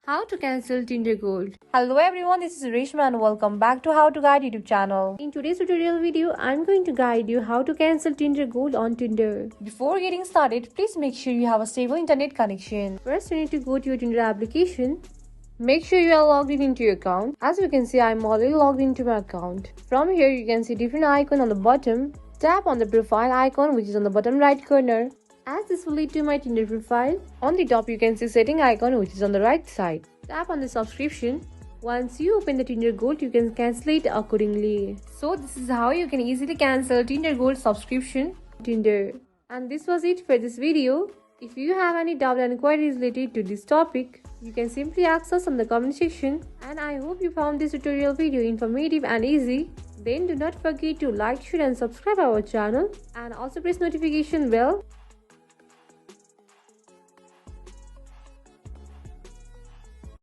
How to cancel Tinder Gold. Hello everyone, this is Reshma and welcome back to How to Guide YouTube channel. In today's tutorial video, I'm going to guide you how to cancel Tinder Gold on Tinder. Before getting started, please make sure you have a stable internet connection. First, you need to go to your Tinder application. Make sure you are logged in into your account. As you can see, I'm already logged into my account. From here, you can see different icon on the bottom. Tap on the profile icon which is on the bottom right corner. As this will lead to my Tinder profile. On the top, you can see setting icon which is on the right side. Tap on the subscription. Once you open the Tinder Gold, you can cancel it accordingly. So this is how you can easily cancel Tinder Gold subscription Tinder. And this was it for this video. If you have any doubt and inquiries related to this topic, you can simply ask us on the comment section. And I hope you found this tutorial video informative and easy. Then do not forget to like, share and subscribe our channel. And also press notification bell